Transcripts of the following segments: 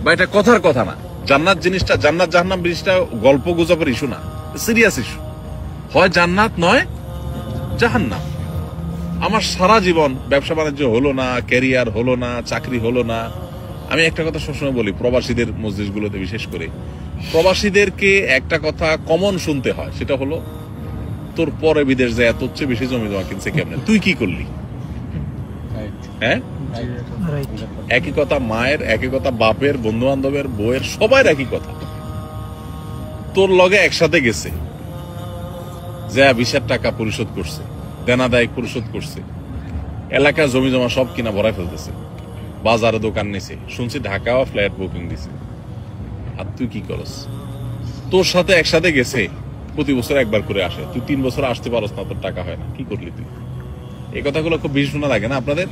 বা এটা কথার কথা না। জান্নাত জিনিসটা, জান্নাত জাহান্নাম জিনিসটা গল্প গুজবের ইস্যু না, সিরিয়াস ইস্যু। হয় জান্নাত নয় জাহান্নাম। আমার সারা জীবন ব্যবসা বাণিজ্য হলো না, ক্যারিয়ার হলো না, চাকরি হলো না। আমি একটা কথা সবসময় বলি, প্রবাসীদের মসজিদগুলোতে বিশেষ করে প্রবাসীদেরকে একটা কথা কমন শুনতে হয়, সেটা হলো তোর পরে বিদেশ যায় তোর চেয়ে বেশি জমি জমা কিনছে কেমনে, তুই কি করলি? হ্যাঁ, একই কথা মায়ের, একই কথা বাপের, বন্ধু বান্ধবের, বউয়ের, সবার একই কথা। তোর লগে একসাথে গেছে, যা 20,000 টাকা পরিশোধ করছে, দেনা দায় পরিশোধ করছে, এলাকা জমি জমা সব কিনা ভরাই ফেলতেছে, বাজারে দোকান নিছে, শুনছি ঢাকাও ফ্ল্যাট বুকিং দিছে। আর তুই কি করস? তোর সাথে একসাথে গেছে, প্রতি বছর একবার করে আসে, তুই 3 বছর আসতে পারস না, তোর টাকা হয় না, কি করলি তুই? এই কথাগুলো খুব বেশি শোনা লাগে না আপনাদের?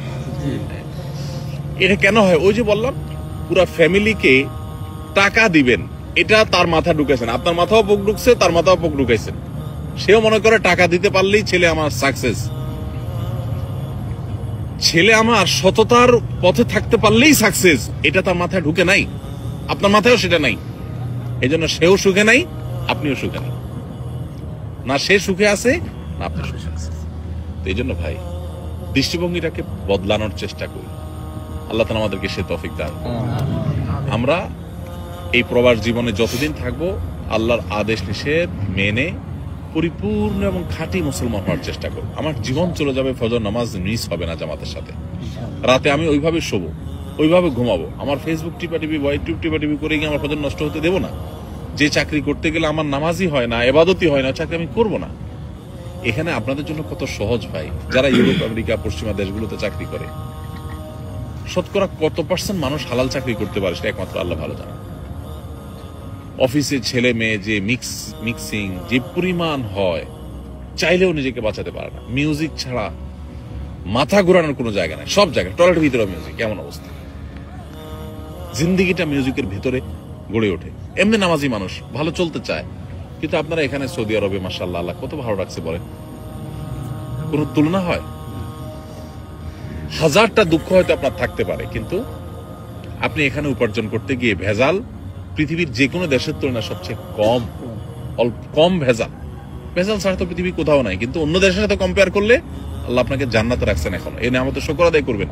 এটা কেন হয়? ওই যে বললাম, পুরা ফ্যামিলিকে টাকা দিবেন, এটা তার মাথা ঢুকেছেন, আপনার মাথাও পোক ঢুকছে, তার মাথাও পোক ঢুকাইছেন। সেও মনে করে টাকা দিতে পারলেই ছেলে আমার সাকসেস, ছেলে আমার সততার পথে থাকতে পারলেই সাকসেস, এটা তার মাথায় ঢুকে নাই, আপনার মাথায়ও সেটা নাই। এই জন্য সেও সুখে নাই, আপনিও সুখে নাই, না সে সুখে আছে না আপনি সুখে আছেন। এই জন্য ভাই, দৃষ্টিভঙ্গিটাকে বদলানোর চেষ্টা করি। আল্লাহ তাআলা আমাদেরকে সে তৌফিক দান করুন। আমরা এই প্রবাস জীবনে যতদিন থাকবো, আল্লাহর আদেশ নিষেধ মেনে পরিপূর্ণ এবং খাঁটি মুসলমান হওয়ার চেষ্টা করব। আমার জীবন চলে যাবে, ফজর নামাজ মিস হবে না জামাতের সাথে, রাতে আমি ওইভাবে শোবো, ওইভাবে ঘুমাবো, আমার ফেসবুক টিপাটিপি বা ইউটিউব টিপাটিপি করে গিয়ে আমার ফজর নষ্ট হতে দেবো না। যে চাকরি করতে গেলে আমার নামাজই হয় না, ইবাদতই হয় না, চাকরি আমি করবো না। এখানে আপনাদের জন্য কত সহজ ভাই, যারা ইউরোপ, আমেরিকা, পশ্চিমা দেশগুলোতে চাকরি করে, শতকরা কত % মানুষ হালাল চাকরি করতে পারে সেটা একমাত্র আল্লাহ ভালো জানে। অফিসে ছেলে মেয়ে যে মিক্সিং যে পরিমাণ হয়, চাইলেও নিজেকে বাঁচাতে পারে না। মিউজিক ছাড়া মাথা ঘোরানোর কোনো জায়গা নাই, সব জায়গায়, টয়লেটের ভিতরে মিউজিক, কেমন অবস্থা? জিন্দিগিটা মিউজিকের ভিতরে গড়ে ওঠে। এমনি নামাজি মানুষ ভালো চলতে চায়, কিন্তু আপনারা এখানে সৌদি আরবে মাশাআল্লাহ আল্লাহ কত ভালো রাখছে বলেন, কোন তুলনা হয়? 1000টা দুঃখ হয়তো আপনার থাকতে পারে, কিন্তু আপনি এখানে উপার্জন করতে গিয়ে ভেজাল পৃথিবীর যে কোনো দেশের তুলনায় সবচেয়ে কম ভেজাল। ভেজাল ছাড়া তো পৃথিবী কোথাও নাই, কিন্তু অন্য দেশের সাথে কম্পেয়ার করলে আল্লাহ আপনাকে জান্নাতে রাখছেন। এখন এই আমাদের শুকর আদায় করবেন।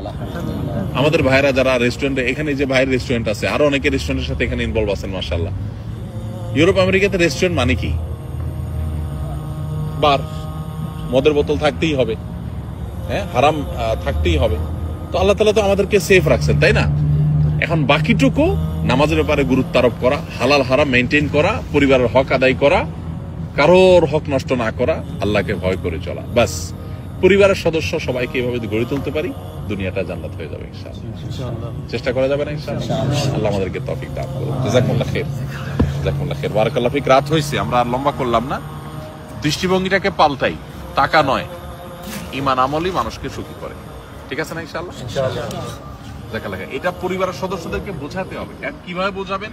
আমাদের ভাইরা যারা রেস্টুরেন্টে, এখানে যে ভাইয়ের রেস্টুরেন্ট আছে, আরো অনেকে রেস্টুরেন্টের সাথে এখানে ইনভলভ আছেন মাশাআল্লাহ। ইউরোপ আমেরিকাতে রেস্টুরেন্ট মানে কি? বার, মদের বোতল থাকতেই হবে, হ্যাঁ, হারাম থাকতেই হবে। তো আল্লাহ তাআলা তো আমাদেরকে সেফ রাখছেন, তাই না? এখন বাকিটুকু নামাজের ব্যাপারে গুরুত্ব আরোপ করা, হালাল হারাম মেনটেন করা, পরিবারের হক আদায় করা, কারোর হক নষ্ট না করা, আল্লাহকে ভয় করে চলা, বাস। পরিবারের সদস্য সবাইকে এভাবে গড়ে তুলতে পারি, দুনিয়াটা জান্নাত হয়ে যাবে ইনশাআল্লাহ। চেষ্টা করা যাবে না ইনশাআল্লাহ? আল্লাহ আমাদেরকে তৌফিক দান করুন। জাযাকুমুল্লাহ খাইর, জাযাকুমুল্লাহ খাইর, বারাকাল্লাহু ফিক। রাত হইছে, আমরা আর লম্বা করলাম না। দৃষ্টিভঙ্গিটাকে পাল্টাই, টাকা নয়, ঈমান আমলই মানুষকে সুখী করে। ঠিক আছে না ইনশাআল্লাহ? ইনশাআল্লাহ। এটা পরিবারের সদস্যদেরকে বোঝাতে হবে। কিভাবে বোঝাবেন?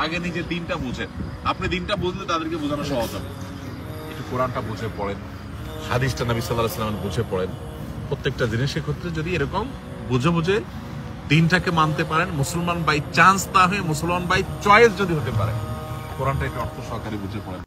আগে নিজে দিনটা বুঝেন। আপনি দিনটা বুঝলে তাদেরকে বোঝানো সহজ হবে। একটু কোরআনটা বুঝে পড়েন, হাদিসটা নবী সাল্লাল্লাহু আলাইহি ওয়াসাল্লাম বুঝে পড়েন। প্রত্যেকটা জিনিসের ক্ষেত্রে যদি এরকম বুঝে দিনটাকে মানতে পারেন, মুসলমান বাই চান্স না হয়ে মুসলমান বাই চয়েস যদি হতে পারে, কোরআনটা একটু অর্থ সহকারে বুঝে পড়েন।